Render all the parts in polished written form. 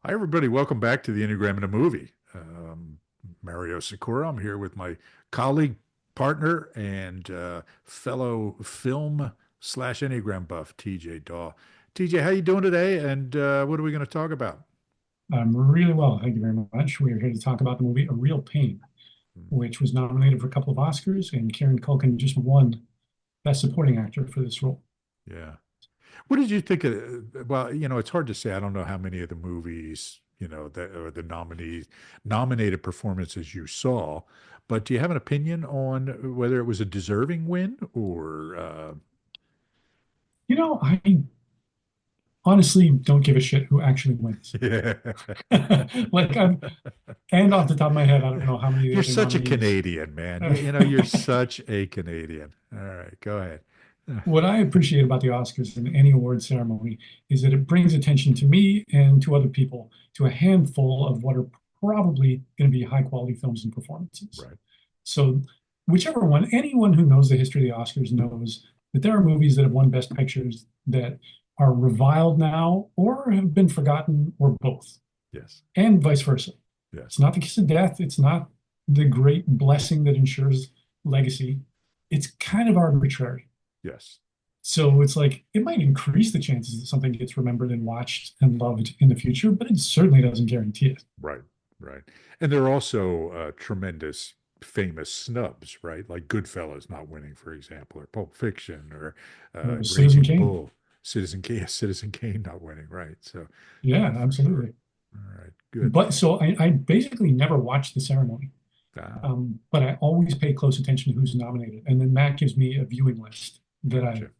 Hi, everybody. Welcome back to the Enneagram in a Movie. Mario Sikora. I'm here with my colleague, partner, and fellow film slash Enneagram buff, TJ Daw. TJ, how you doing today? And what are we going to talk about? I'm really well, thank you very much. We are here to talk about the movie A Real Pain, Hmm. which was nominated for a couple of Oscars, and Kieran Culkin just won Best Supporting Actor for this role. Yeah. What did you think of? Well, it's hard to say. I don't know how many of the movies, that or the nominated performances you saw, but do you have an opinion on whether it was a deserving win or I honestly don't give a shit who actually wins. yeah. Like and off the top of my head, I don't know how many of the You're other such a nominees. Canadian, man. You're such a Canadian. All right, go ahead. What I appreciate about the Oscars and any award ceremony is that it brings attention to me and to other people to a handful of what are probably going to be high quality films and performances. Right. So, whichever one, anyone who knows the history of the Oscars knows that there are movies that have won Best Pictures that are reviled now or have been forgotten or both, Yes. and vice versa. It's Yes. not the kiss of death. It's not the great blessing that ensures legacy. It's kind of arbitrary. Yes. So it's like it might increase the chances that something gets remembered and watched and loved in the future, but it certainly doesn't guarantee it. Right. Right. And there are also tremendous famous snubs, right? Like Goodfellas not winning, for example, or Pulp Fiction, or Citizen Raging Kane. Bull, Citizen Kane, Citizen Kane not winning, right? So, Yeah, for sure. absolutely. All right. Good. But so I basically never watched the ceremony, Ah, but I always pay close attention to who's nominated. And then Matt gives me a viewing list that I gotcha.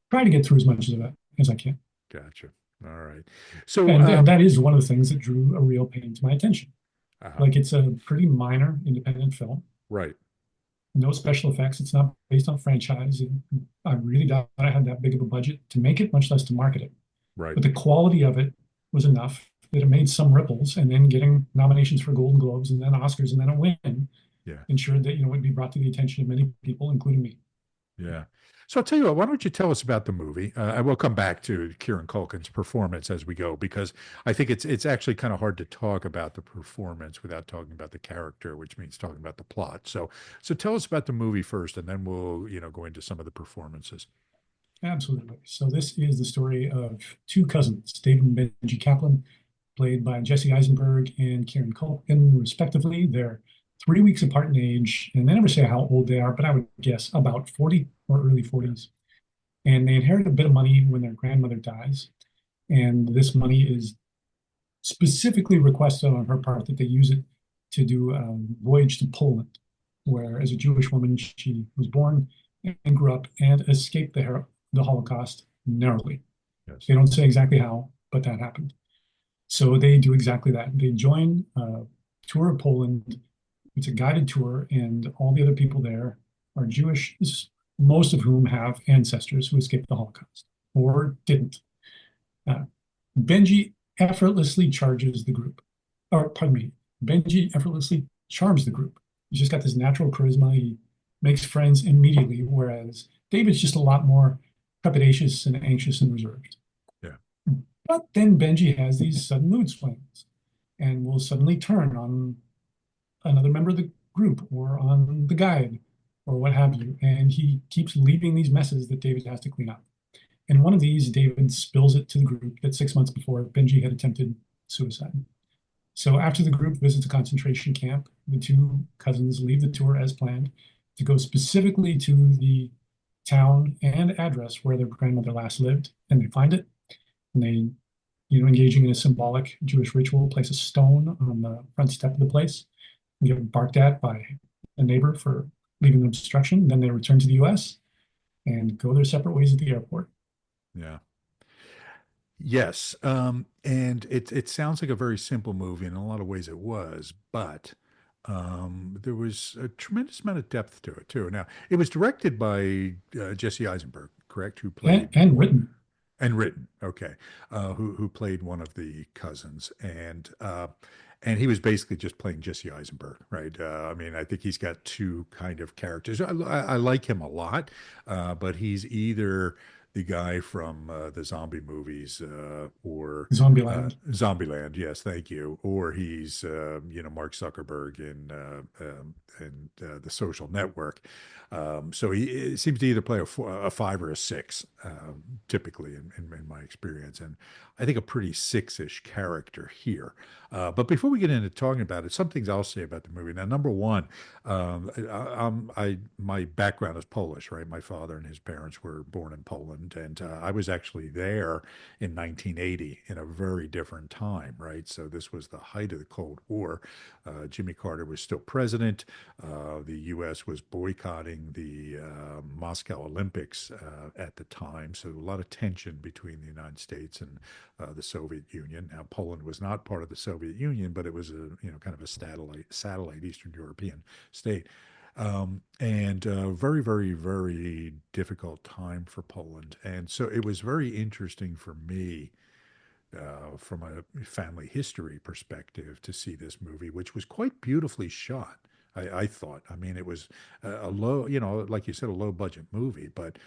try to get through as much of it as I can. Gotcha. All right. So, And that is one of the things that drew A Real Pain to my attention. uh, Like it's a pretty minor independent film, right. no special effects. It's not based on franchise. I really doubt I had that big of a budget to make it, much less to market it. Right. But the quality of it was enough that it made some ripples, and then getting nominations for Golden Globes and then Oscars and then a win Yeah. ensured that it would be brought to the attention of many people, including me. Yeah. So I'll tell you what, why don't you tell us about the movie? I will come back to Kieran Culkin's performance as we go, because I think it's actually kind of hard to talk about the performance without talking about the character, which means talking about the plot. So tell us about the movie first, and then we'll, go into some of the performances. Absolutely. So this is the story of two cousins, David and Benji Kaplan, played by Jesse Eisenberg and Kieran Culkin, respectively. They're 3 weeks apart in age, and they never say how old they are, but I would guess about 40 or early Yeah. 40s. And they inherit a bit of money when their grandmother dies. And this money is specifically requested on her part that they use it to do a voyage to Poland, where as a Jewish woman, she was born and grew up and escaped the Holocaust narrowly. Yes. They don't say exactly how, but that happened. So they do exactly that. They join a tour of Poland. It's a guided tour, and all the other people there are Jewish, most of whom have ancestors who escaped the Holocaust or didn't. Uh, Benji effortlessly charges the group, or pardon me, Benji effortlessly charms the group. He's just got this natural charisma. He makes friends immediately, whereas David's just a lot more trepidatious and anxious and reserved. Yeah. But then Benji has these sudden mood swings and will suddenly turn on another member of the group or on the guide or what have you. And he keeps leaving these messes that David has to clean up. And one of these, David spills it to the group that 6 months before Benji had attempted suicide. So after the group visits a concentration camp, the two cousins leave the tour as planned to go specifically to the town and address where their grandmother last lived, and they find it. And they, engaging in a symbolic Jewish ritual, place a stone on the front step of the place and get barked at by a neighbor for leaving an obstruction. Then they return to the U.S. and go their separate ways at the airport. Yeah. Yes. And it sounds like a very simple movie. In a lot of ways it was, but there was a tremendous amount of depth to it too. Now, it was directed by Jesse Eisenberg, correct? Who and, played and written. and written, okay, who played one of the cousins, and he was basically just playing Jesse Eisenberg, right? I mean, I think he's got two kind of characters. I like him a lot, but he's either the guy from the zombie movies, or Zombieland. Zombieland. Yes, thank you. Or he's Mark Zuckerberg in the Social Network. So he seems to either play a five or a six, typically in my experience, and I think a pretty six-ish character here. But before we get into talking about it, some things I'll say about the movie. Now, number one, my background is Polish, right? My father and his parents were born in Poland, and I was actually there in 1980 in a very different time, right? So this was the height of the Cold War. Jimmy Carter was still president. The U.S. was boycotting the Moscow Olympics at the time, so a lot of tension between the United States and the Soviet Union. Now, Poland was not part of the Soviet Union, but it was a kind of a satellite Eastern European state. And very, very, very difficult time for Poland. And so it was very interesting for me, from a family history perspective, to see this movie, which was quite beautifully shot. I thought. I mean, it was a low, like you said, a low budget movie, but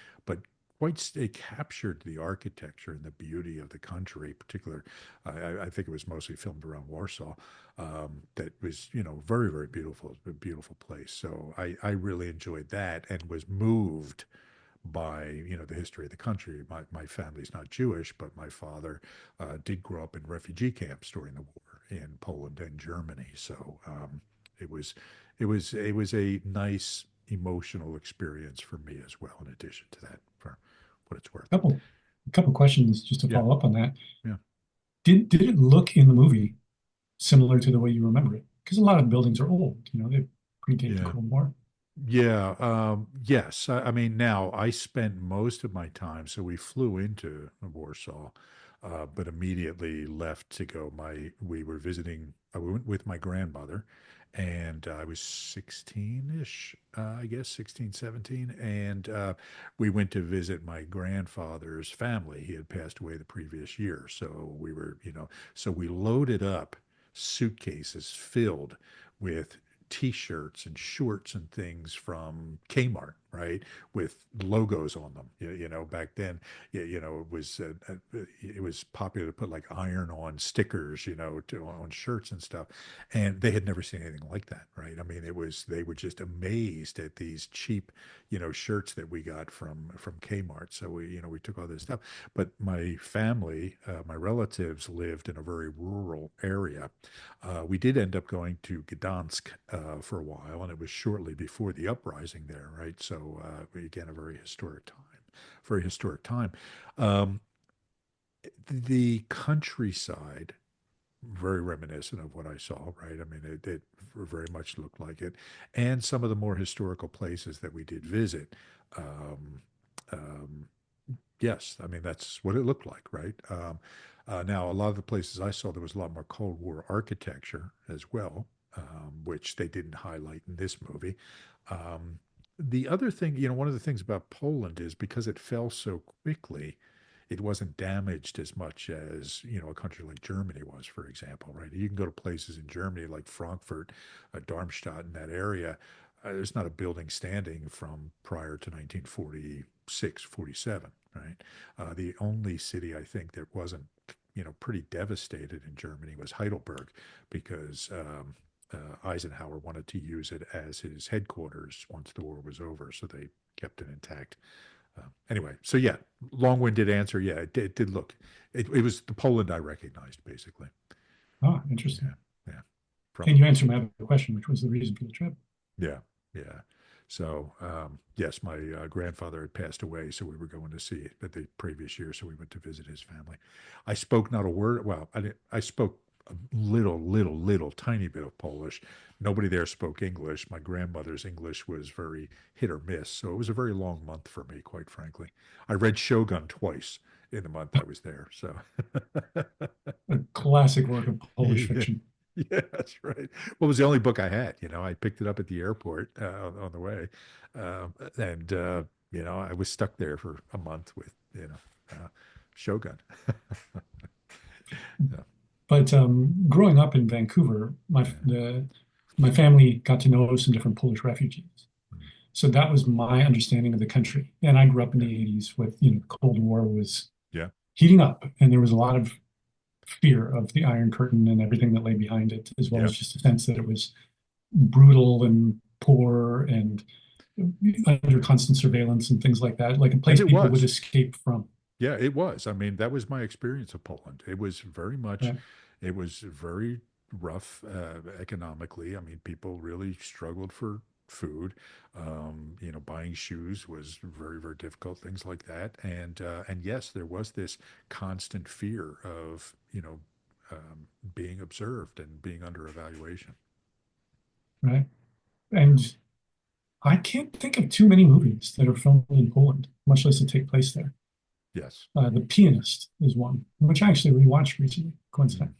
it captured the architecture and the beauty of the country. Particular, I think it was mostly filmed around Warsaw. That was, very, very beautiful, a beautiful place. So I really enjoyed that and was moved by the history of the country. My family's not Jewish, but my father did grow up in refugee camps during the war in Poland and Germany. So it was it was a nice emotional experience for me as well. In addition to that, for what it's worth. Couple, a couple questions just to Yeah, follow up on that. yeah, Did it look in the movie similar to the way you remember it? Because a lot of buildings are old, they predate the yeah. Cold War. Yeah, yes. I mean, now I spent most of my time, so we flew into Warsaw, but immediately left to go. We were visiting, I went with my grandmother, and I was 16-ish, I guess, 16, 17. And we went to visit my grandfather's family. He had passed away the previous year. So so we loaded up suitcases filled with T-shirts and shorts and things from Kmart, right, with logos on them. Back then, it was popular to put like iron-on stickers, on shirts and stuff, and they had never seen anything like that, right? I mean, they were just amazed at these cheap, shirts that we got from Kmart. So we took all this stuff, but my family, my relatives lived in a very rural area. We did end up going to Gdansk for a while, and it was shortly before the uprising there, right? So again, a very historic time. Um, the countryside, very reminiscent of what I saw, right? I mean, it very much looked like it, and some of the more historical places that we did visit. Um, um, Yes, I mean that's what it looked like, right? Now, a lot of the places I saw, there was a lot more Cold War architecture as well, which they didn't highlight in this movie. Um, the other thing, one of the things about Poland is because it fell so quickly, it wasn't damaged as much as a country like Germany was, for example, right? You can go to places in Germany like Frankfurt, Darmstadt, in that area. There's not a building standing from prior to 1946, 47, right? The only city I think that wasn't, pretty devastated in Germany was Heidelberg, because Eisenhower wanted to use it as his headquarters once the war was over, so they kept it intact. Anyway, so yeah, long-winded answer. Yeah, it did look. It was the Poland I recognized, basically. Ah, Yeah, interesting. yeah. And From you answered my other question, which was the reason for the trip. Yeah, yeah. So, yes, my grandfather had passed away, so we were going to see it the previous year. So we went to visit his family. I spoke not a word. Well, I didn't. I spoke a little, tiny bit of Polish. Nobody there spoke English. My grandmother's English was very hit or miss, so it was a very long month for me, quite frankly. I read Shogun twice in the month I was there. So, A classic work of Polish yeah. fiction. Yeah, that's right. Well, it was the only book I had. I picked it up at the airport on the way, and I was stuck there for a month with Shogun. Yeah, But growing up in Vancouver, yeah, my family got to know some different Polish refugees. So that was my understanding of the country. And I grew up in Okay. the 80s with, the Cold War was Yeah. heating up, and there was a lot of fear of the Iron Curtain and everything that lay behind it, as well Yeah. as just a sense that it was brutal and poor and under constant surveillance and things like that, like a And place it people would was. escape from. Yeah, it was. I mean, that was my experience of Poland. It was very much, Right, it was very rough economically. I mean, people really struggled for food. Buying shoes was very, very difficult, things like that. And yes, there was this constant fear of, being observed and being under evaluation. right. And I can't think of too many movies that are filmed in Poland, much less that take place there. Yes. The Pianist is one, which I actually rewatched recently, Mm, coincidentally,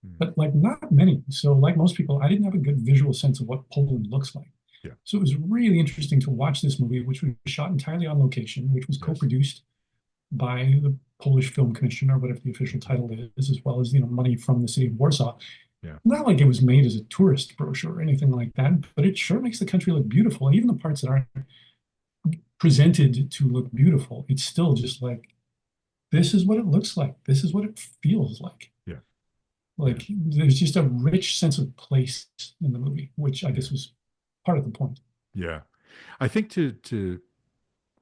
mm, but like not many. So, like most people, I didn't have a good visual sense of what Poland looks like. yeah. So it was really interesting to watch this movie, which was shot entirely on location, which was Yes. co-produced by the Polish Film Commission, or whatever the official title is, as well as money from the city of Warsaw. Yeah. Not like it was made as a tourist brochure or anything like that, but it sure makes the country look beautiful. Even the parts that aren't presented to look beautiful, it's still just like, this is what it looks like. This is what it feels like. Yeah. Yeah. Like there's just a rich sense of place in the movie, which I Yeah. guess was part of the point. Yeah. I think to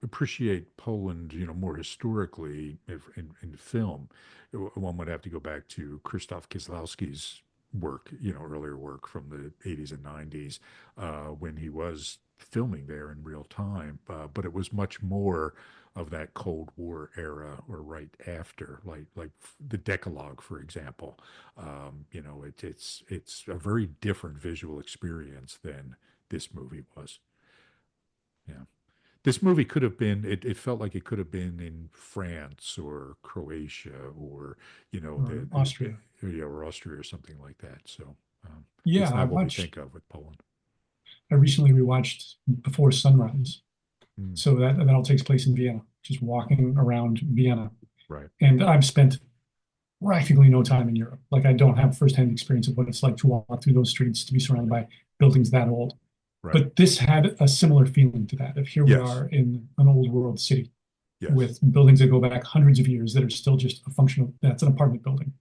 appreciate Poland, more historically in film, one would have to go back to Krzysztof Kieslowski's work, earlier work from the 80s and 90s, when he was filming there in real time. But it was much more of that Cold War era or right after, like the Decalogue, for example. It's a very different visual experience than this movie was. Yeah. This movie could have been, it felt like it could have been in France or Croatia or, Or Austria. yeah, or Austria or something like that. So Yeah, it's not what we think of with Poland. I recently rewatched Before Sunrise. Mm, So that all takes place in Vienna, just walking around Vienna. right, And I've spent practically no time in Europe. Like I don't have firsthand experience of what it's like to walk through those streets, to be surrounded by buildings that old. right. But this had a similar feeling to that. Of here we Yes, are in an old world city yes. with buildings that go back hundreds of years that are still just a functional, that's an apartment building.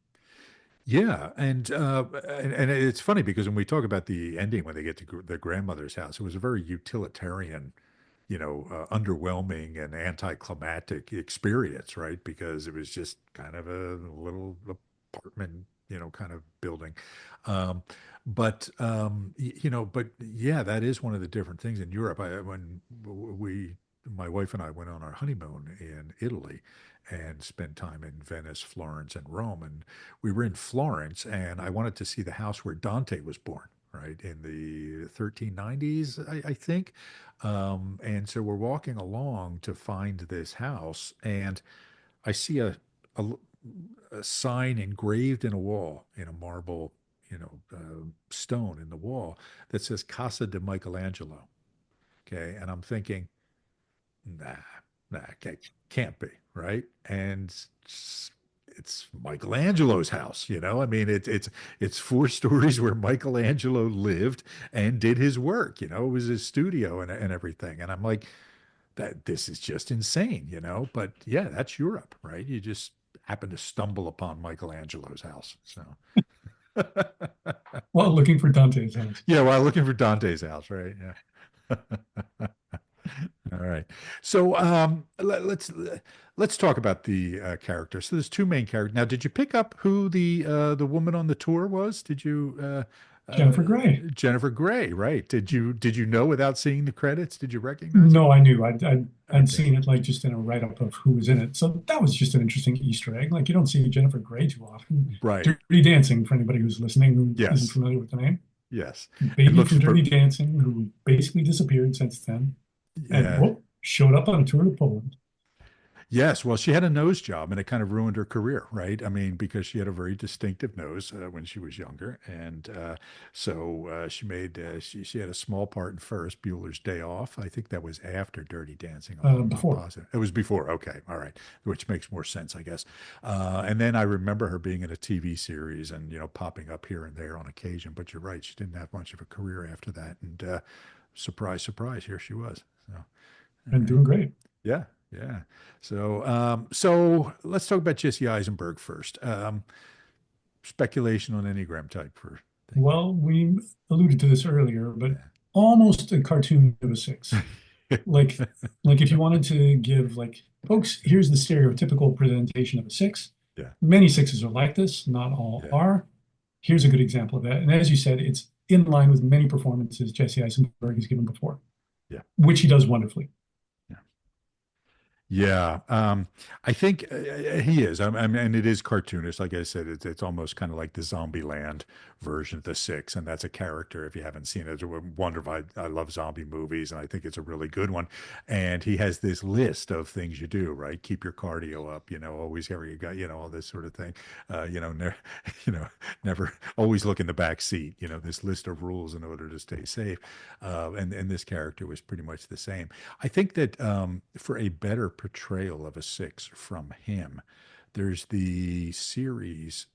Yeah, and it's funny because when we talk about the ending when they get to their grandmother's house, it was a very utilitarian, underwhelming and anticlimactic experience, right? Because it was just kind of a little apartment, kind of building. Um, but yeah, that is one of the different things in Europe. When my wife and I went on our honeymoon in Italy and spent time in Venice, Florence, and Rome, and we were in Florence, and I wanted to see the house where Dante was born, right, in the 1390s, I think. And so we're walking along to find this house, and I see a, a sign engraved in a wall, in a marble, stone in the wall that says Casa de Michelangelo. Okay. And I'm thinking, nah, can't be, right? And it's Michelangelo's house, I mean, it's 4 stories where Michelangelo lived and did his work. It was his studio and everything. And I'm like, that this is just insane, But yeah, that's Europe, right? You just happen to stumble upon Michelangelo's house. So Well, looking for Dante's house. yeah, while looking for Dante's house, right? Yeah. All right. So let's talk about the character. So there's two main characters. Now, did you pick up who the woman on the tour was? Did you Jennifer Grey. Jennifer Grey, right? Did you know without seeing the credits? Did you recognize her? No, I knew. I'd Okay. seen it like just in a write-up of who was in it. So that was just an interesting Easter egg. Like you don't see Jennifer Grey too often. Right. Dirty Dancing, for anybody who's listening who isn't Yes. familiar with the name. Yes. And Baby looks from Dirty for Dancing, who basically disappeared since then, and yeah. showed up on a tour to Poland. Yes, well, she had a nose job and it kind of ruined her career, right? I mean, because she had a very distinctive nose when she was younger. And so she had a small part in Ferris Bueller's Day Off. I think that was after Dirty Dancing, although I'm not Before. positive. It was before. Okay. All right. Which makes more sense, I guess. And then I remember her being in a TV series and, popping up here and there on occasion. But you're right. She didn't have much of a career after that. And surprise, surprise, here she was. So, all and right. doing great. Yeah, yeah. So let's talk about Jesse Eisenberg first. Speculation on Enneagram type for thing. Well, we alluded to this earlier, but Yeah. almost a cartoon of a six. Like, like if you wanted to give like, folks, here's the stereotypical presentation of a six. Yeah, Many sixes are like this, not all yeah, are. Here's a good example of that. And as you said, it's in line with many performances Jesse Eisenberg has given before, yeah. which he does wonderfully. Yeah. Yeah, I think he is. And it is cartoonish. Like I said, it's almost kind of like the Zombieland version of the Six, and that's a character. If you haven't seen it, wonderful. I love zombie movies, and I think it's a really good one. And he has this list of things you do, right? Keep your cardio up, always carry your got, all this sort of thing. You know, never always look in the back seat. This list of rules in order to stay safe. And this character was pretty much the same. I think that for a better portrayal of a six from him, there's the series,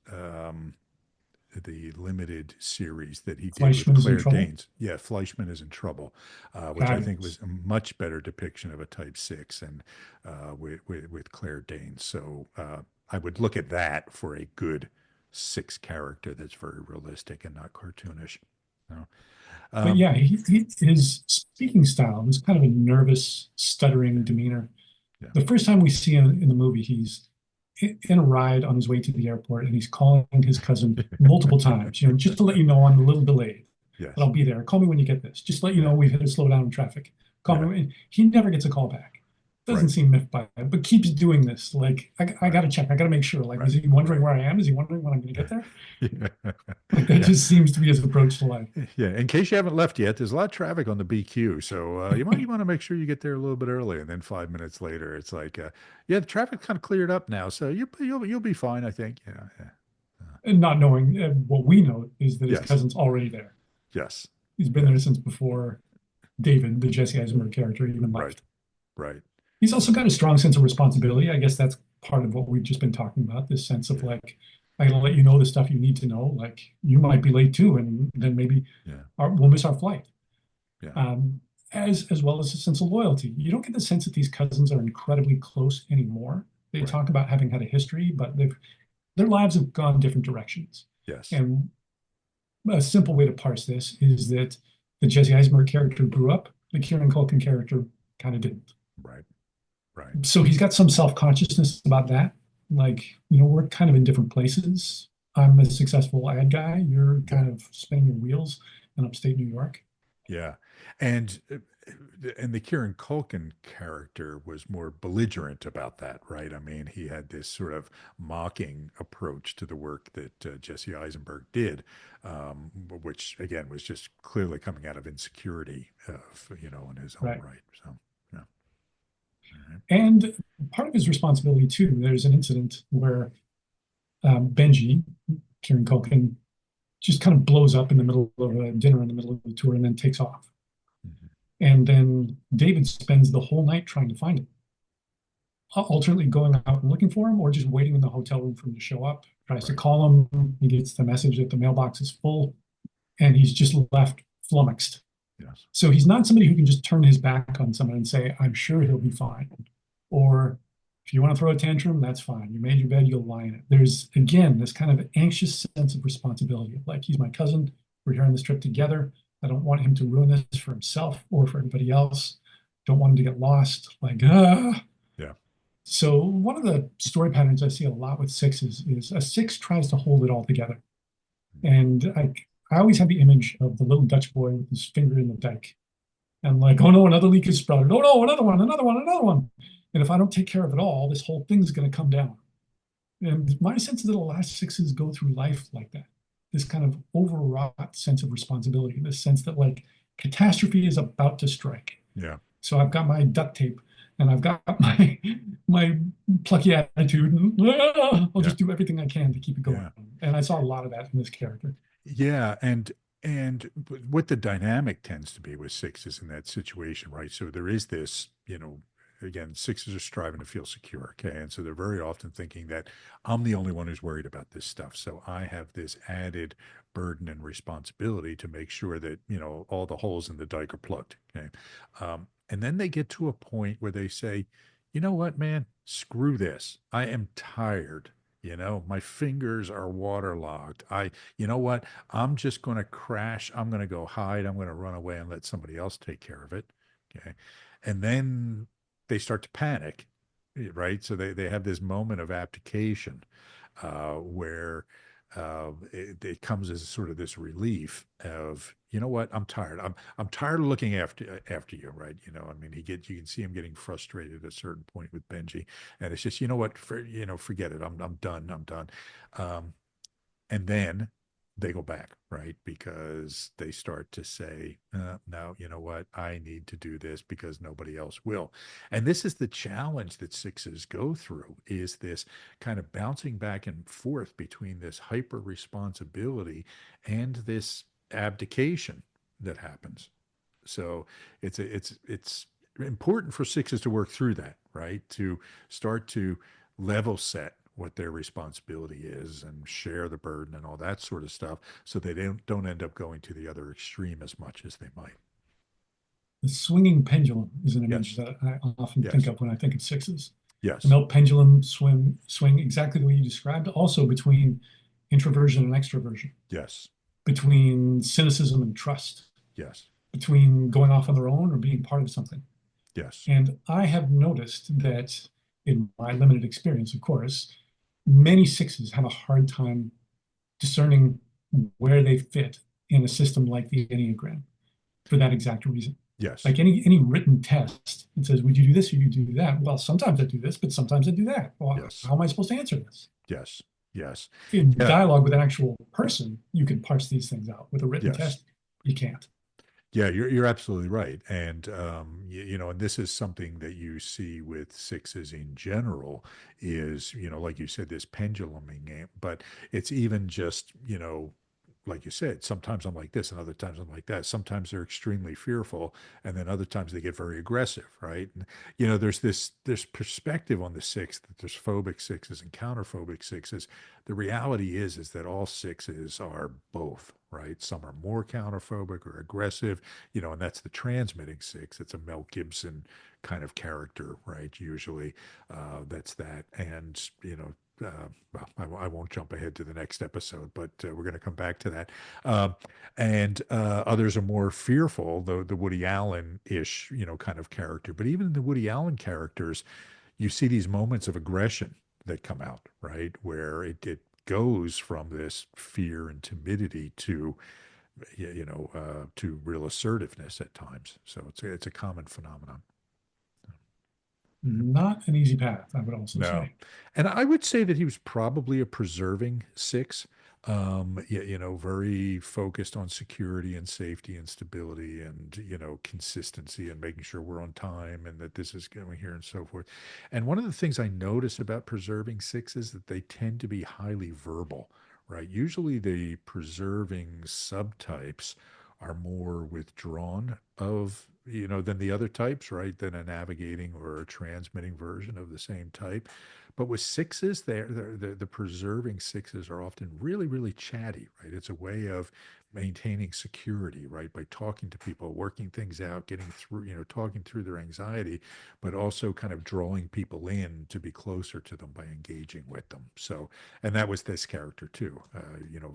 the limited series that he did with Fleischman is in Claire trouble. Danes. Yeah, Fleischman is in trouble, which I think was Fabulous. a much better depiction of a type six and with Claire Danes. So I would look at that for a good six character that's very realistic and not cartoonish. So, But um, yeah, his speaking style was kind of a nervous, stuttering demeanor. yeah, The first time we see him in the movie, he's in a ride on his way to the airport and he's calling his cousin multiple times, just to let you know I'm a little delayed, but yes, I'll be there. Call me when you get this. Just let you yeah, know we've hit a slowdown in traffic. Call yeah, me. He never gets a call back. Doesn't right, seem miffed by it, but keeps doing this. Like, I right, got to check. I got to make sure. Like, right, is he wondering right. where I am? Is he wondering when I'm going to get there? Yeah. Like, that Yeah. just seems to be his approach to life. Yeah. In case you haven't left yet, there's a lot of traffic on the BQ. So you want to make sure you get there a little bit early. And then 5 minutes later, it's like, yeah, the traffic kind of cleared up now. So you'll be fine, I think. Yeah. Yeah. And not knowing what we know is that his Yes. cousin's already there. Yes. He's been there Yes. since before David, the Jesse Eisenberg character, even Right. left. Right. He's also got a strong sense of responsibility. I guess that's part of what we've just been talking about, this sense of Yeah. like, I gotta let you know the stuff you need to know. Like you might be late too, and then maybe Yeah. we'll miss our flight. Yeah. Um, as well as a sense of loyalty. You don't get the sense that these cousins are incredibly close anymore. They Right. talk about having had a history, but their lives have gone different directions. Yes. And a simple way to parse this is that the Jesse Eisenberg character grew up, the Kieran Culkin character kind of didn't. Right. Right. So he's got some self-consciousness about that. Like, we're kind of in different places. I'm a successful ad guy. You're Yeah. kind of spinning your wheels in upstate New York. Yeah, and the Kieran Culkin character was more belligerent about that, right? I mean, he had this sort of mocking approach to the work that Jesse Eisenberg did, which again was just clearly coming out of insecurity, in his own Right. right. So, yeah, all right. And part of his responsibility too, there's an incident where Benji, Kieran Culkin, just kind of blows up in the middle of a dinner in the middle of the tour and then takes off. Mhm. And then David spends the whole night trying to find him, alternately going out and looking for him or just waiting in the hotel room for him to show up. Tries to Right. call him. He gets the message that the mailbox is full and he's just left flummoxed. Yes. So he's not somebody who can just turn his back on someone and say, I'm sure he'll be fine. Or if you want to throw a tantrum, that's fine. You made your bed, you'll lie in it. There's, again, this kind of anxious sense of responsibility. Like, he's my cousin. We're here on this trip together. I don't want him to ruin this for himself or for everybody else. Don't want him to get lost. Like, ah. Yeah. So one of the story patterns I see a lot with sixes is a six tries to hold it all together. And I always have the image of the little Dutch boy with his finger in the dike. And like, oh no, another leak is sprouted. Oh no, another one, another one, another one. And if I don't take care of it all, this whole thing's going to come down. And my sense is that a lot of sixes go through life like that. This kind of overwrought sense of responsibility, this sense that like catastrophe is about to strike. Yeah. So I've got my duct tape and I've got my plucky attitude, and I'll Yeah. just do everything I can to keep it going. Yeah. And I saw a lot of that in this character. Yeah, and what the dynamic tends to be with sixes in that situation, right? So there is this, again, sixes are striving to feel secure. Okay. And so they're very often thinking that I'm the only one who's worried about this stuff. So I have this added burden and responsibility to make sure that, all the holes in the dike are plugged. Okay. And then they get to a point where they say, you know what, man, screw this. I am tired. My fingers are waterlogged. You know what? I'm just going to crash. I'm going to go hide. I'm going to run away and let somebody else take care of it. Okay. And then they start to panic, right? So they have this moment of abdication where it comes as sort of this relief of, you know what, I'm tired. I'm tired of looking after you, right? I mean, you can see him getting frustrated at a certain point with Benji, and it's just, you know what, forget it. I'm done. I'm done. Um, and then they go back, right? Because they start to say, no, you know what? I need to do this because nobody else will. And this is the challenge that sixes go through, is this kind of bouncing back and forth between this hyper responsibility and this abdication that happens. So it's important for sixes to work through that, right? To start to level set what their responsibility is and share the burden and all that sort of stuff, so they don't end up going to the other extreme as much as they might. The swinging pendulum is an image Yes, that I often think yes, of when I think of sixes. And yes, they'll pendulum swing exactly the way you described, also between introversion and extroversion, yes, between cynicism and trust, yes, between going off on their own or being part of something. yes, And I have noticed that in my limited experience, of course, many sixes have a hard time discerning where they fit in a system like the Enneagram for that exact reason. yes, Like any written test, it says, would you do this or you do that? Well, sometimes I do this, but sometimes I do that. Well, yes, how am I supposed to answer this? yes, yes, In yeah, dialogue with an actual person, you can parse these things out. With a written yes. test, you can't. Yeah, you're absolutely right, and and this is something that you see with sixes in general. Is, like you said, this penduluming game, but it's even just, like you said, sometimes I'm like this, and other times I'm like that. Sometimes they're extremely fearful, and then other times they get very aggressive, right? And, there's perspective on the six, that there's phobic sixes and counterphobic sixes. The reality is that all sixes are both, right? Some are more counterphobic or aggressive, and that's the transmitting six. It's a Mel Gibson kind of character, right? Usually, that's that. And, well, I won't jump ahead to the next episode, but we're going to come back to that. And others are more fearful, the Woody Allen-ish, kind of character. But even in the Woody Allen characters, you see these moments of aggression that come out, right? Where it goes from this fear and timidity to, to real assertiveness at times. So it's a common phenomenon. Not an easy path, I would also No. say. And I would say that he was probably a preserving six. Very focused on security and safety and stability and, consistency and making sure we're on time and that this is going here and so forth. And one of the things I notice about preserving six is that they tend to be highly verbal, right? Usually the preserving subtypes are more withdrawn of, than the other types, right? Than a navigating or a transmitting version of the same type. But with sixes, the preserving sixes are often really, really chatty, right? It's a way of maintaining security, right? By talking to people, working things out, getting through, talking through their anxiety, but also kind of drawing people in to be closer to them by engaging with them. So, and that was this character too,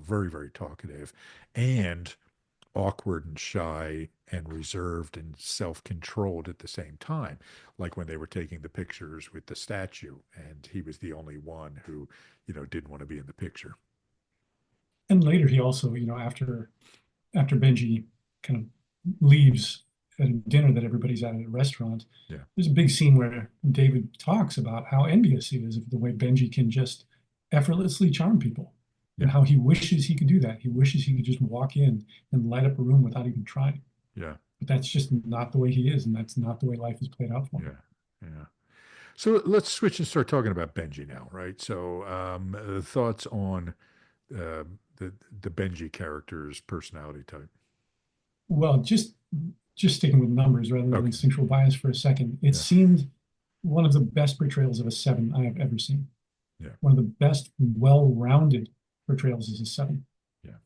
very, very talkative and awkward and shy and reserved and self-controlled at the same time, like when they were taking the pictures with the statue and he was the only one who, didn't want to be in the picture. And later, he also, after Benji kind of leaves at a dinner that everybody's at a restaurant, Yeah, there's a big scene where David talks about how envious he is of the way Benji can just effortlessly charm people and yeah, how he wishes he could do that. He wishes he could just walk in and light up a room without even trying. yeah, But that's just not the way he is, and that's not the way life is played out for him. yeah, yeah. So let's switch and start talking about Benji now, right? So thoughts on uh, the Benji character's personality type. Well, just sticking with numbers rather than Okay. instinctual bias for a second, it Yeah. seemed one of the best portrayals of a seven I have ever seen. Yeah. One of the best well-rounded portrayals is a seven. Yeah.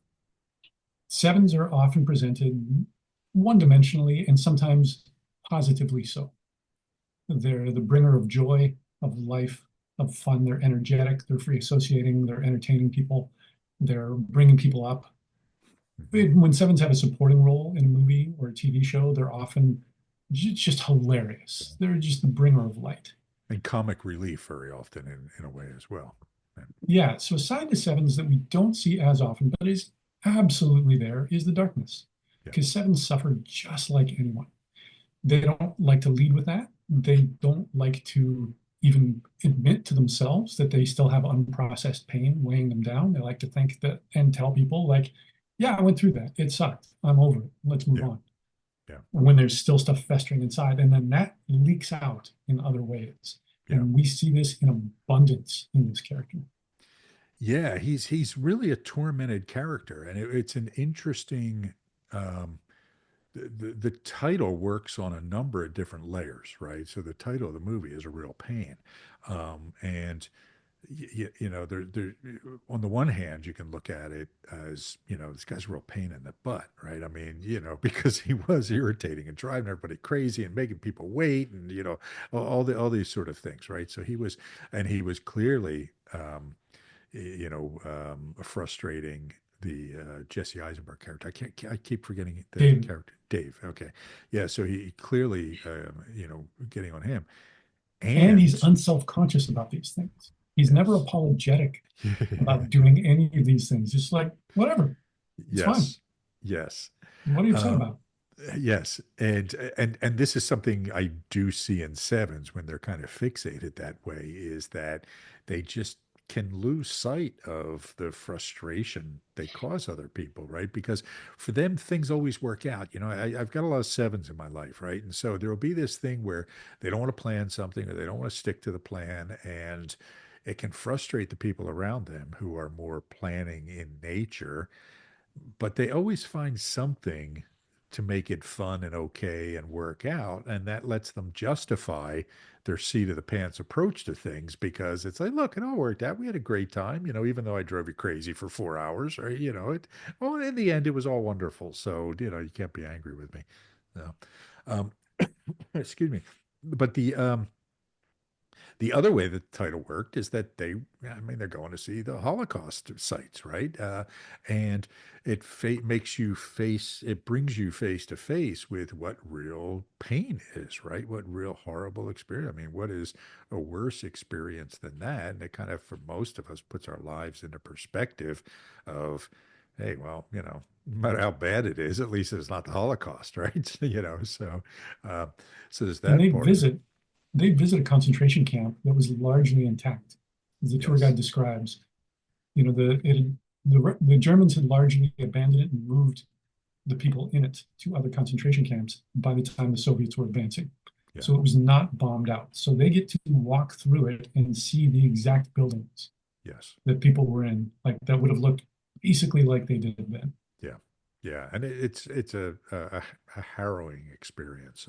Sevens are often presented one-dimensionally and sometimes positively so. They're the bringer of joy, of life, of fun. They're energetic, they're free associating, they're entertaining people, they're bringing people up. Hmm. When sevens have a supporting role in a movie or a TV show, they're often just hilarious. They're just the bringer of light. And comic relief very often in a way as well. Yeah. Yeah, so aside to sevens that we don't see as often, but is absolutely there, is the darkness. Yeah. Because sevens suffer just like anyone. They don't like to lead with that. They don't like to even admit to themselves that they still have unprocessed pain weighing them down. They like to think that and tell people, like, yeah, I went through that. It sucked. I'm over it. Let's move Yeah. on. Yeah. When there's still stuff festering inside. And then that leaks out in other ways. Yeah. And we see this in abundance in this character. Yeah, he's really a tormented character, and it's an interesting. Um, the title works on a number of different layers, right? So the title of the movie is a real pain, and there on the one hand you can look at it as this guy's a real pain in the butt, right? I mean, because he was irritating and driving everybody crazy and making people wait, and all these sort of things, right? So he was clearly frustrating the Jesse Eisenberg character. I keep forgetting the David. character Dave. Okay, yeah. So he clearly, getting on him, And he's and unself-conscious about these things. He's never yes, apologetic about doing any of these things. Just like, whatever, it's fine. yes, yes. What are you upset Um, about? yes, and this is something I do see in sevens when they're kind of fixated that way, is that they just can lose sight of the frustration they cause other people, right? Because for them, things always work out. I've got a lot of sevens in my life, right? And so there will be this thing where they don't want to plan something or they don't want to stick to the plan, and it can frustrate the people around them who are more planning in nature, but they always find something to make it fun and okay and work out. And that lets them justify their seat of the pants approach to things, because it's like, look, it all worked out. We had a great time, even though I drove you crazy for 4 hours, or, well, in the end, it was all wonderful. So, you can't be angry with me. No. Um, excuse me. But the other way that the title worked is that they're going to see the Holocaust sites, right? And it brings you face to face with what real pain is, right? What real horrible experience. I mean, what is a worse experience than that? And it kind of, for most of us, puts our lives into perspective of, hey, well, no matter how bad it is, at least it's not the Holocaust, right? Uh, so there's And that part of it. they visit a concentration camp that was largely intact, as the tour Yes. guide describes. The Germans had largely abandoned it and moved the people in it to other concentration camps by the time the Soviets were advancing. Yeah. So it was not bombed out. So they get to walk through it and see the exact buildings Yes. that people were in, like that would have looked basically like they did then. Yeah. Yeah. And it's a harrowing experience.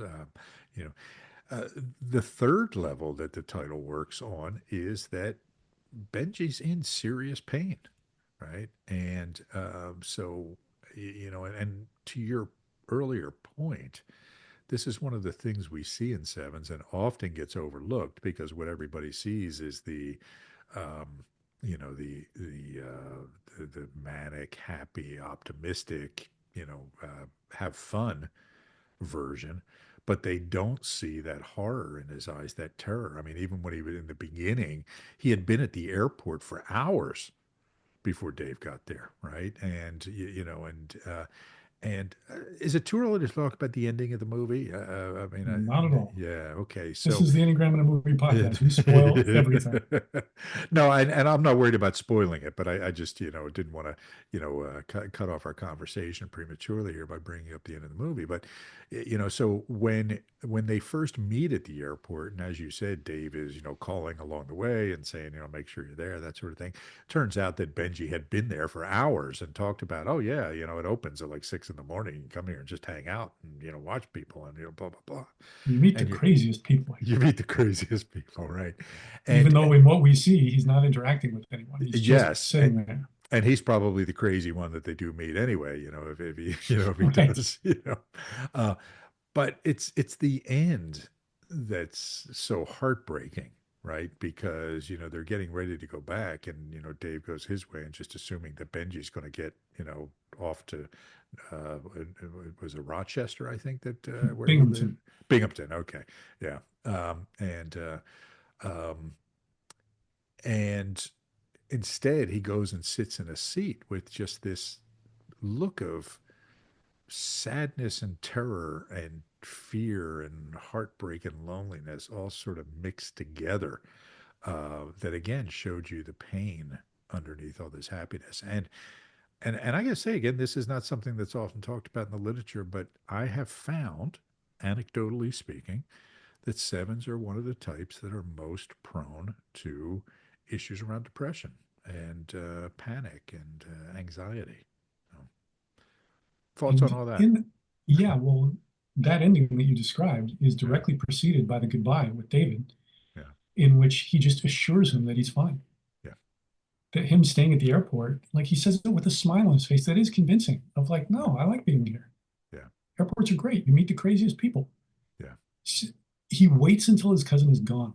You know, the third level that the title works on is that Benji's in serious pain, right? And so, and to your earlier point, this is one of the things we see in sevens and often gets overlooked, because what everybody sees is um, the manic, happy, optimistic, have fun version, but they don't see that horror in his eyes, that terror. I mean, even when he was in the beginning, he had been at the airport for hours before Dave got there, right? And is it too early to talk about the ending of the movie? Not at all. Yeah, okay. This So is the Enneagram in a Movie podcast. We spoil everything. no, and I'm not worried about spoiling it, but I just, didn't want to, cut off our conversation prematurely here by bringing up the end of the movie. But, so when they first meet at the airport, and as you said, Dave is, calling along the way and saying, make sure you're there, that sort of thing. Turns out that Benji had been there for hours and talked about, oh yeah, it opens at like 6 in the morning. You can come here and just hang out and, watch people and, blah, blah, blah. You meet the And craziest people here. you meet the craziest people, right? Even And though in what we see, he's not interacting with anyone. He's just yes, sitting there. and he's probably the crazy one that they do meet anyway, if he, if he Right. does, uh, but it's the end that's so heartbreaking, right? Because they're getting ready to go back, and Dave goes his way, and just assuming that Benji's going to get off to was it Rochester, I think, that where he lived. Binghamton. Binghamton, okay, yeah, um, and instead he goes and sits in a seat with just this look of sadness and terror and fear and heartbreak and loneliness all sort of mixed together, that again showed you the pain underneath all this happiness. And I gotta say again, this is not something that's often talked about in the literature, but I have found, anecdotally speaking, that sevens are one of the types that are most prone to issues around depression and panic and anxiety. So, thoughts on And all that? in, yeah, well, that ending that you described is Yeah, directly preceded by the goodbye with David, yeah, in which he just assures him that he's fine. yeah, That him staying at the airport, like he says it with a smile on his face that is convincing of like, no, I like being here. yeah, Airports are great. You meet the craziest people. yeah, He waits until his cousin is gone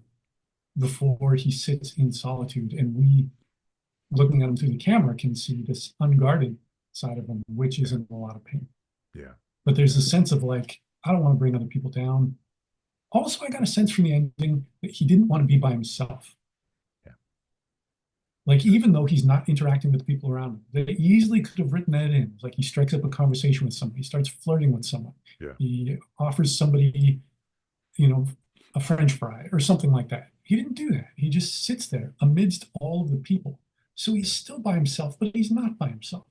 before he sits in solitude. And we, looking at him through the camera, can see this unguarded side of him, which is yeah, in a lot of pain. yeah, But there's yeah, a sense of like, I don't want to bring other people down. Also, I got a sense from the ending that he didn't want to be by himself. yeah, Like, even though he's not interacting with the people around him, they easily could have written that in. Like, he strikes up a conversation with somebody, he starts flirting with someone, yeah, he offers somebody, you know, a French fry or something like that. He didn't do that. He just sits there amidst all of the people. So he's yeah, still by himself, but he's not by himself.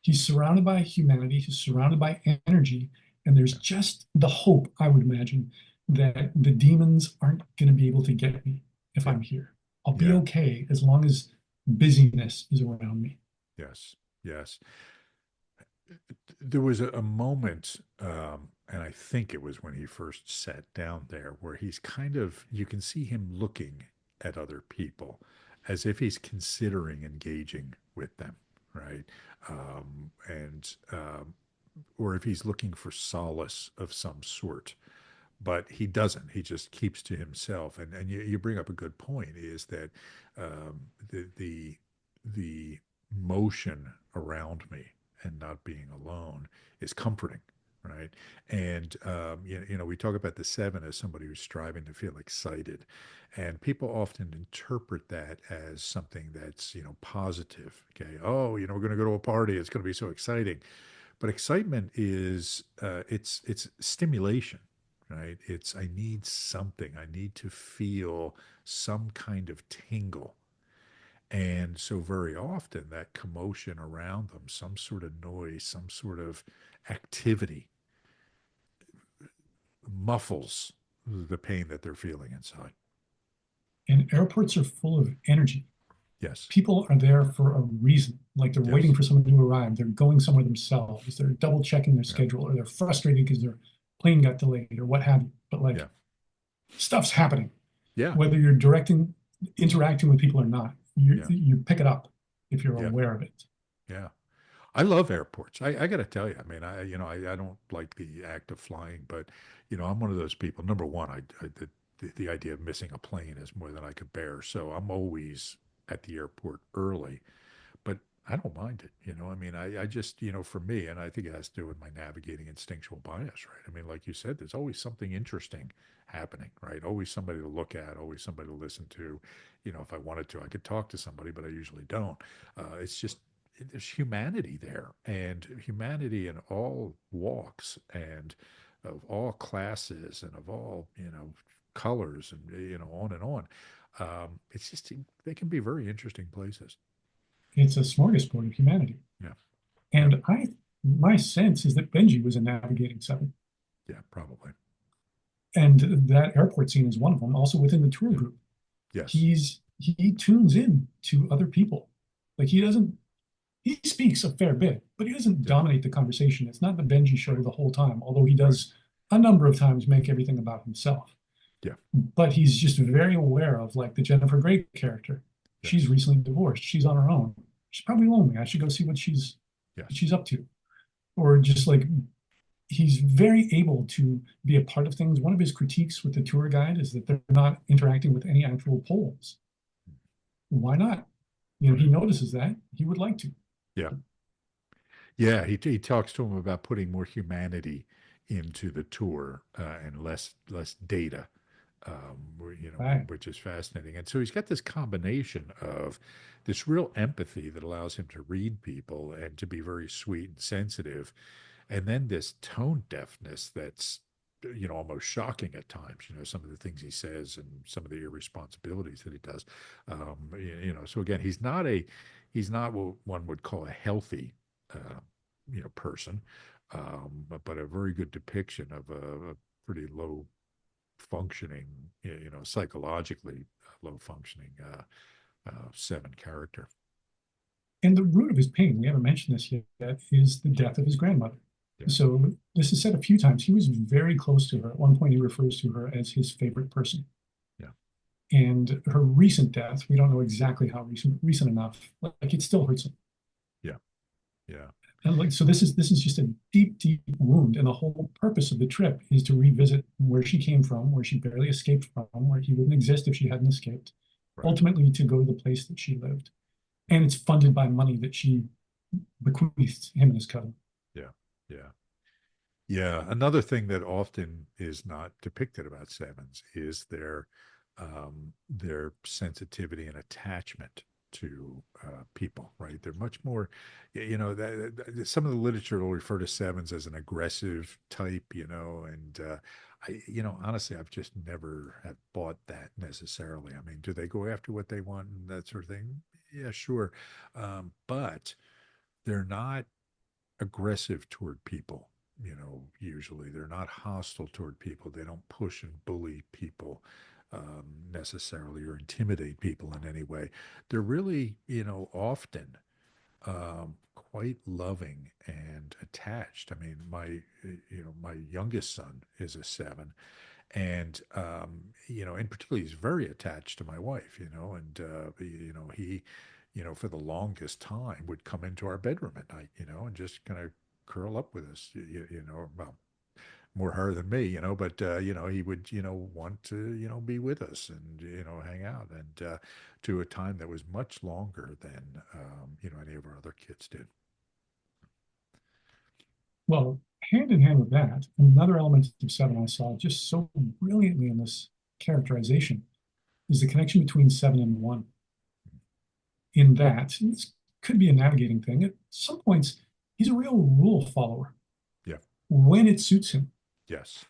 He's surrounded by humanity, he's surrounded by energy, and there's yeah, just the hope, I would imagine, that the demons aren't going to be able to get me if yeah, I'm here. I'll be yeah, okay as long as busyness is around me. yes, yes. There was a moment, and I think it was when he first sat down there, where he's kind of, you can see him looking at other people as if he's considering engaging with them, right? And or if he's looking for solace of some sort, but he doesn't. He just keeps to himself. And you bring up a good point, is that the motion around me and not being alone is comforting, right? And we talk about the seven as somebody who's striving to feel excited, and people often interpret that as something that's positive. Okay, oh, we're going to go to a party. It's going to be so exciting. But excitement is it's stimulation, right? It's, I need something. I need to feel some kind of tingle. And so very often that commotion around them, some sort of noise, some sort of activity, muffles the pain that they're feeling inside. And airports are full of energy. Yes. People are there for a reason. Like they're waiting Yes. for someone to arrive. They're going somewhere themselves. They're double checking their Yeah. schedule, or they're frustrated because their plane got delayed or what have you. But Yeah. like stuff's happening, Yeah. whether you're interacting with people or not. Yeah. You pick it up if you're Yeah. aware of it. Yeah. I love airports. I got to tell you, I mean, I don't like the act of flying, but I'm one of those people. Number one, the idea of missing a plane is more than I could bear. So I'm always at the airport early, but I don't mind it. I mean, I just, for me, and I think it has to do with my navigating instinctual bias, right? I mean, like you said, there's always something interesting happening, right? Always somebody to look at, always somebody to listen to. If I wanted to, I could talk to somebody, but I usually don't. It's just, there's humanity there, and humanity in all walks and of all classes and of all, colors and, on and on. It's just, they can be very interesting places. It's a smorgasbord of humanity. Yeah. Yeah. And my sense is that Benji was a navigating seven. Yeah, probably. And that airport scene is one of them, also within the tour Yeah. group. Yes. He tunes in to other people. Like he doesn't he speaks a fair bit, but he doesn't Yeah. dominate the conversation. It's not the Benji show Right. the whole time, although he Right. does a number of times make everything about himself. Yeah. But he's just very aware of like the Jennifer Grey character. She's Yes. recently divorced. She's on her own. She's probably lonely. I should go see what Yes. she's up to. Or just like he's very able to be a part of things. One of his critiques with the tour guide is that they're not interacting with any actual polls. Why not? He Right. notices that he would like to. Yeah. Yeah. He talks to him about putting more humanity into the tour, and less data, Right. which is fascinating. And so he's got this combination of this real empathy that allows him to read people and to be very sweet and sensitive, and then this tone deafness that's almost shocking at times. Some of the things he says and some of the irresponsibilities that he does. So again, he's not what one would call a healthy uh, person, but a very good depiction of a pretty low functioning, psychologically low functioning seven character. And the root of his pain, we haven't mentioned this yet, is the death of his grandmother. Yeah. So this is said a few times. He was very close to her. At one point, he refers to her as his favorite person. Yeah. And her recent death, we don't know exactly how recent enough. Like it still hurts him. Yeah. Yeah. And like so, this is just a deep, deep wound. And the whole purpose of the trip is to revisit where she came from, where she barely escaped from, where he wouldn't exist if she hadn't escaped. Right. Ultimately, to go to the place that she lived. And it's funded by money that she bequeathed him and his cousin. Yeah. Yeah. Yeah. Another thing that often is not depicted about sevens is their sensitivity and attachment to people. Right. They're much more, some of the literature will refer to sevens as an aggressive type. And honestly, I've just never have bought that necessarily. I mean, do they go after what they want and that sort of thing? Yeah, sure. But they're not aggressive toward people. Usually they're not hostile toward people. They don't push and bully people necessarily, or intimidate people in any way. They're really, often quite loving and attached. I mean, my youngest son is a seven, and and particularly he's very attached to my wife. And he, for the longest time would come into our bedroom at night, and just kind of curl up with us. Well, more her than me, but he would want to be with us and hang out, and to a time that was much longer than any of our other kids did. Well, hand in hand with that, another element of seven I saw just so brilliantly in this characterization is the connection between seven and one. In that, this could be a navigating thing. At some points, he's a real rule follower Yeah. when it suits him. Yes.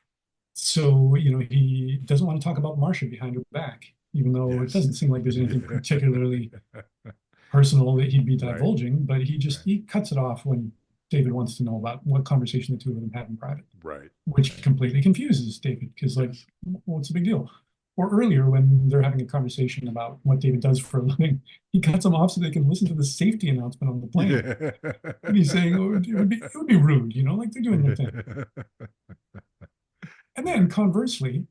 So, he doesn't want to talk about Marcia behind her back, even though it Yes. doesn't seem like there's anything particularly personal that he'd be Right. divulging, but he Right. cuts it off when David wants to know about what conversation the two of them had in private, Right. which Right. completely confuses David because, like, Yes. what's the big deal? Or earlier when they're having a conversation about what David does for a living, he cuts them off so they can listen to the safety announcement on the plane. And he's saying, oh, it would be rude, like they're doing their thing. And then conversely,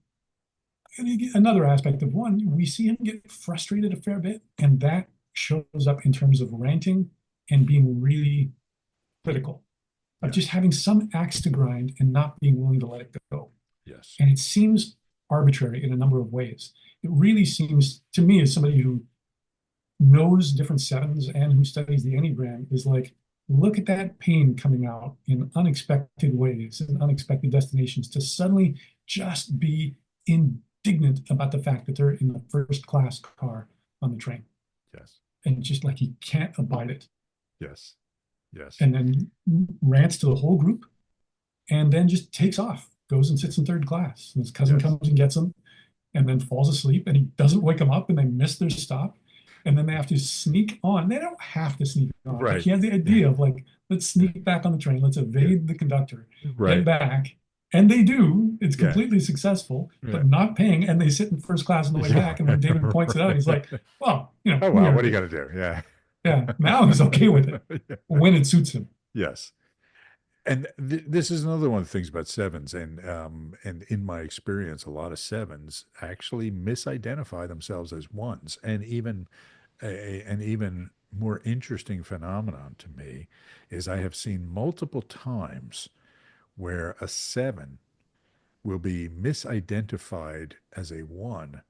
another aspect of one, we see him get frustrated a fair bit, and that shows up in terms of ranting and being really critical of just Yes. having some axe to grind and not being willing to let it go. Yes. And it seems arbitrary in a number of ways. It really seems to me, as somebody who knows different sevens and who studies the Enneagram, is like, look at that pain coming out in unexpected ways and unexpected destinations to suddenly just be indignant about the fact that they're in the first class car on the train. Yes. And just like he can't abide it. Yes. Yes. And then rants to the whole group and then just takes off, goes and sits in third class. And his cousin Yes. comes and gets him and then falls asleep and he doesn't wake them up and they miss their stop. And then they have to sneak on. They don't have to sneak on. Like Right. he has the idea of like, let's sneak back on the train. Let's evade the conductor, get Right. back. And they do. It's Yeah. completely successful, Yeah. but not paying. And they sit in first class on the way back. And when David points it out, he's like, well, Oh, we well, are what are you going to do? Yeah. Yeah, now he's okay with it when it suits him. Yes. And this is another one of the things about sevens, and in my experience, a lot of sevens actually misidentify themselves as ones, and even an even more interesting phenomenon to me is I have seen multiple times where a seven will be misidentified as a one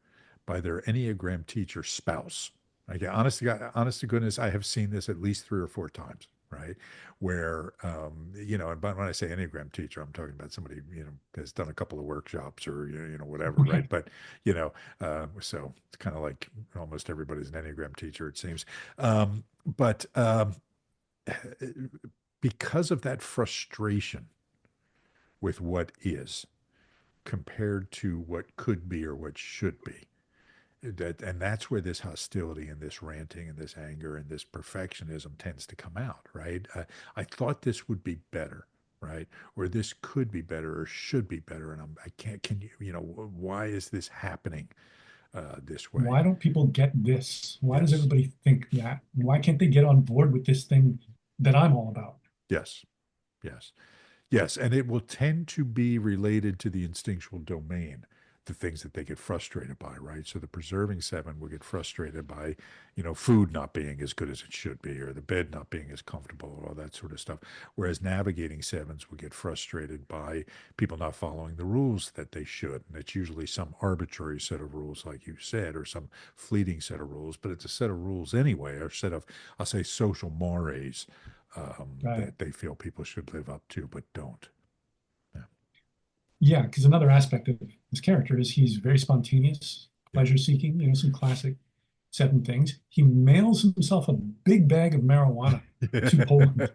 by their Enneagram teacher spouse. Like, honest to goodness, I have seen this at least 3 or 4 times, right? Where, and when I say Enneagram teacher, I'm talking about somebody, has done a couple of workshops or, whatever, right? Right. But, so it's kind of like almost everybody's an Enneagram teacher, it seems. But because of that frustration with what is compared to what could be or what should be, and that's where this hostility and this ranting and this anger and this perfectionism tends to come out, right? I thought this would be better, right? Or this could be better or should be better, and I can't. Can you, why is this happening this way? Why don't people get this? Why does Yes, everybody think that? Why can't they get on board with this thing that I'm all about? yes, yes. Yes, and it will tend to be related to the instinctual domain, the things that they get frustrated by, right? So the preserving seven will get frustrated by, food not being as good as it should be, or the bed not being as comfortable, or all that sort of stuff. Whereas navigating sevens will get frustrated by people not following the rules that they should. And it's usually some arbitrary set of rules, like you said, or some fleeting set of rules, but it's a set of rules anyway, or a set of, I'll say, social mores Right. that they feel people should live up to but don't. Yeah. Yeah, because another aspect of his character is he's very spontaneous, Yeah. pleasure seeking, some classic seven things. He mails himself a big bag of marijuana to Poland,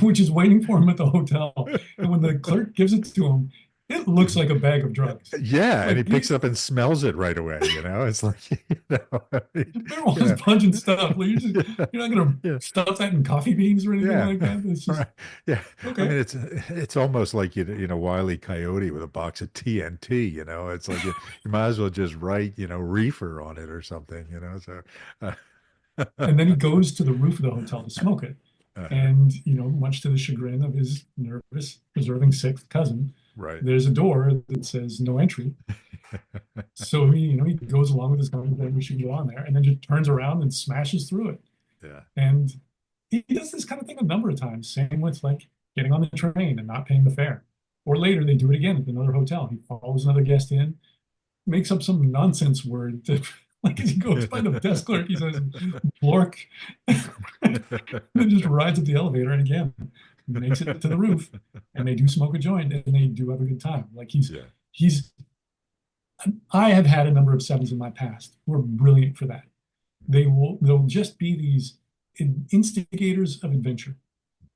which is waiting for him at the hotel. And when the clerk gives it to him, it looks like a bag of drugs. Yeah, and he Like picks it up and smells it right away. It's like, you marijuana's know, pungent stuff. Like yeah, you're not gonna yeah, stuff that in coffee beans or anything yeah, like that. It's just right, yeah. I okay. mean, it's almost like Wile E. Coyote with a box of TNT. It's like you might as well just write reefer on it or something. So And then he goes to the roof of the hotel to smoke it. uh-huh, And, much to the chagrin of his nervous, preserving sixth cousin, right, there's a door that says no entry. So he goes along with his cousin that we should go on there, and then just turns around and smashes through it. yeah, And he does this kind of thing a number of times. Same with like getting on the train and not paying the fare. Or later they do it again at another hotel. He follows another guest in, makes up some nonsense word to, like as he goes by the desk clerk, he says Blork, and then just rides up the elevator and again makes it to the roof. And they do smoke a joint and they do have a good time. Like yeah, he's I have had a number of sevens in my past who are brilliant for that. They'll just be these instigators of adventure,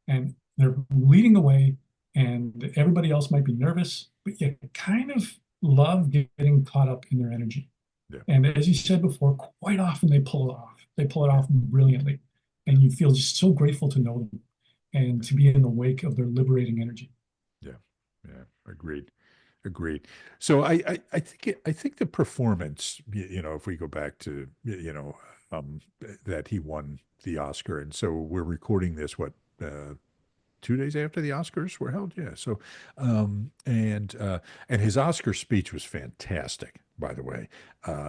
and they're leading the way, and everybody else might be nervous, but you kind of love getting caught up in their energy. yeah, And as you said before, quite often they pull it off. They pull it yeah, off brilliantly, and you feel just so grateful to know them and to be in the wake of their liberating energy. yeah, yeah. Agreed. Agreed. So I think the performance, if we go back to that he won the Oscar, and so we're recording this 2 days after the Oscars were held. Yeah. So and his Oscar speech was fantastic. By the way,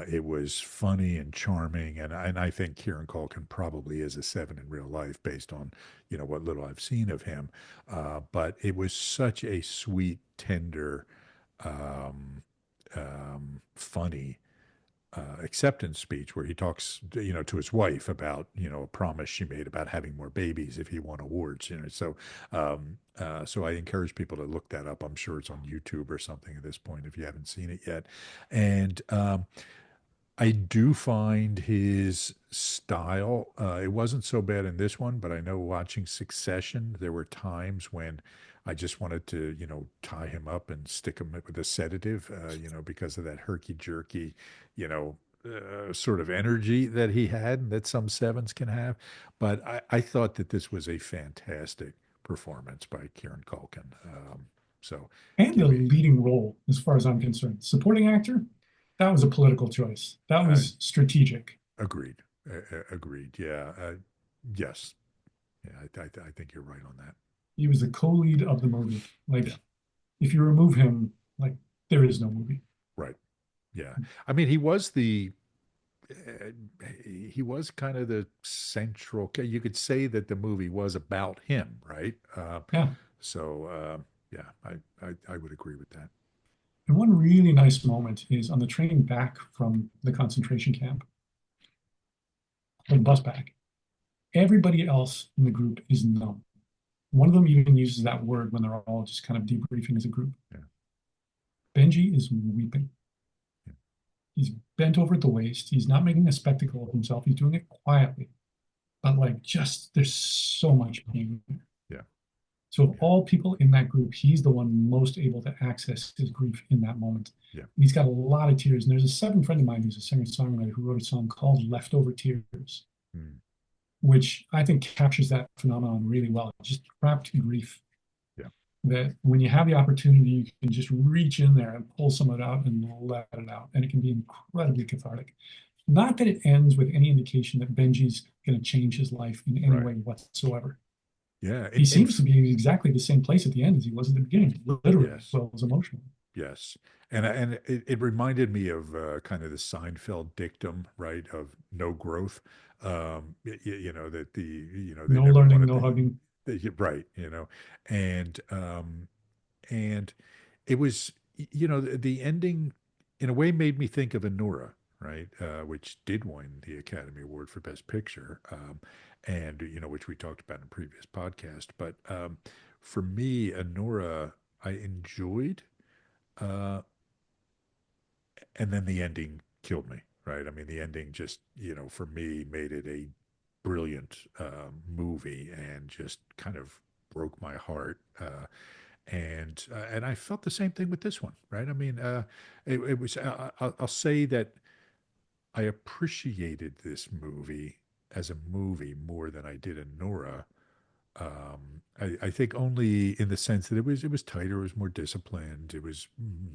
it was funny and charming, and I think Kieran Culkin probably is a seven in real life based on what little I've seen of him. But it was such a sweet, tender, um, funny acceptance speech where he talks, to his wife about, a promise she made about having more babies if he won awards. So I encourage people to look that up. I'm sure it's on YouTube or something at this point if you haven't seen it yet. And I do find his style, it wasn't so bad in this one, but I know watching Succession, there were times when I just wanted to, tie him up and stick him with a sedative, because of that herky jerky, sort of energy that he had and that some sevens can have. But I thought that this was a fantastic performance by Kieran Culkin. So And the give me, leading role, as far as I'm concerned, supporting actor, that was a political choice. That uh, was strategic. agreed, Agreed. Yeah. Yes. Yeah. I think you're right on that. He was the co-lead of the movie. Yeah. Like, if you remove him, like, there is no movie. Right. Yeah. I mean, uh, he was kind of the central. You could say that the movie was about him, right? Yeah. So yeah, I would agree with that. And one really nice moment is on the train back from the concentration camp, or the bus back. Everybody else in the group is numb. One of them even uses that word when they're all just kind of debriefing as a group. Yeah. Benji is weeping. Yeah. He's bent over at the waist. He's not making a spectacle of himself. He's doing it quietly. But like, just there's so much pain. Yeah. So of Yeah. all people in that group, he's the one most able to access his grief in that moment. Yeah. And he's got a lot of tears. And there's a seven friend of mine who's a singer-songwriter who wrote a song called Leftover Tears, Mm. which I think captures that phenomenon really well. Just trapped grief. Yeah. That when you have the opportunity, you can just reach in there and pull some of it out and let it out. And it can be incredibly cathartic. Not that it ends with any indication that Benji's going to change his life in any Right. way whatsoever. Yeah. He seems to be exactly the same place at the end as he was at the beginning, literally, as Yes. well as emotionally. Yes. And it reminded me of kind of the Seinfeld dictum, right? Of no growth. You know, that they No never learning, wanted no the, hugging. right, and and it was, the ending in a way made me think of Anora, right? Which did win the Academy Award for Best Picture, and which we talked about in a previous podcast. But for me, Anora, I enjoyed, uh, and then the ending killed me, right? I mean, the ending just, for me, made it a brilliant movie and just kind of broke my heart. And I felt the same thing with this one, right? I mean, it was. I'll say that I appreciated this movie as a movie more than I did in Nora. I think only in the sense that it was tighter, it was more disciplined, it was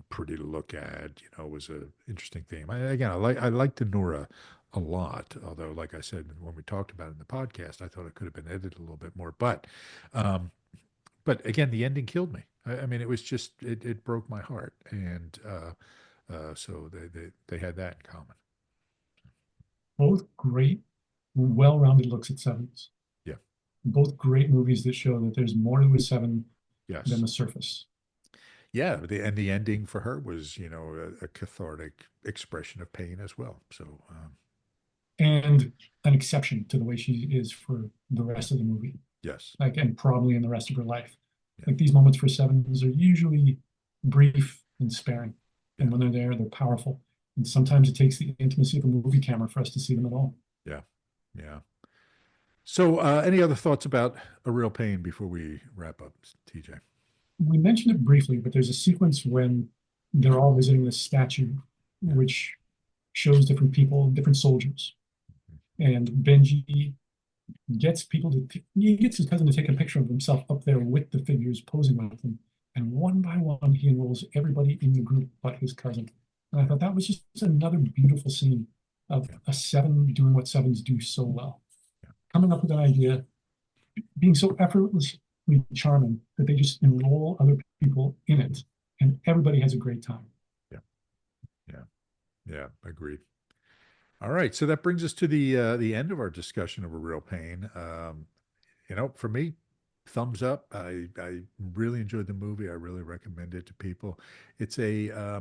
pretty to look at, it was a interesting theme. Again, I liked the Nora a lot, although, like I said when we talked about it in the podcast, I thought it could have been edited a little bit more. Um, but again, the ending killed me. I mean, it was just it broke my heart, and so they had that in common. Both great, well-rounded looks at sevens. Yeah. Both great movies that show that there's more to a seven than Yes. the surface. Yeah. The ending for her was, a cathartic expression of pain as well. So And an exception to the way she is for the rest of the movie. yes. Like, and probably in the rest of her life. Yeah. Like, these moments for sevens are usually brief and sparing. Yeah. And when they're there, they're powerful. And sometimes it takes the intimacy of a movie camera for us to see them at all. Yeah. Yeah. So any other thoughts about A Real Pain before we wrap up, TJ? We mentioned it briefly, but there's a sequence when they're all visiting this statue, Yeah. which shows different people, different soldiers. And Benji gets people to, he gets his cousin to take a picture of himself up there with the figures posing with him. And one by one, he enrolls everybody in the group but his cousin. And I thought that was just another beautiful scene of Yeah. a seven doing what sevens do so well. Yeah. Coming up with an idea, being so effortlessly charming that they just enroll other people in it. And everybody has a great time. Yeah. Yeah. Yeah. Agreed. All right, so that brings us to the end of our discussion of A Real Pain. For me, thumbs up. I really enjoyed the movie. I really recommend it to people. It's a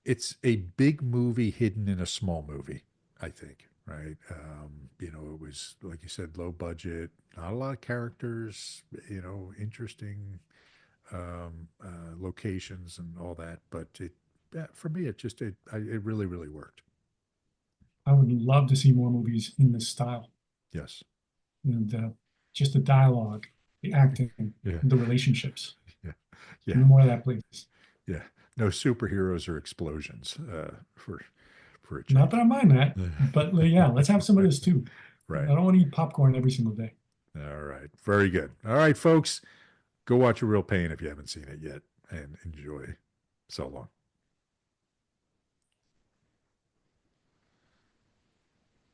it's a big movie hidden in a small movie, I think, right? It was, like you said, low budget, not a lot of characters, interesting locations and all that, but yeah, for me, it really, really worked. I would love to see more movies in this style. Yes. And just the dialogue, the acting, Yeah. the relationships. Yeah. Give Yeah. me more of that, please. Yeah. No superheroes or explosions for a Not change. that I mind that, but yeah, let's have some of this too. Right. I don't want to eat popcorn every single day. All right. Very good. All right, folks. Go watch A Real Pain if you haven't seen it yet, and enjoy. So long.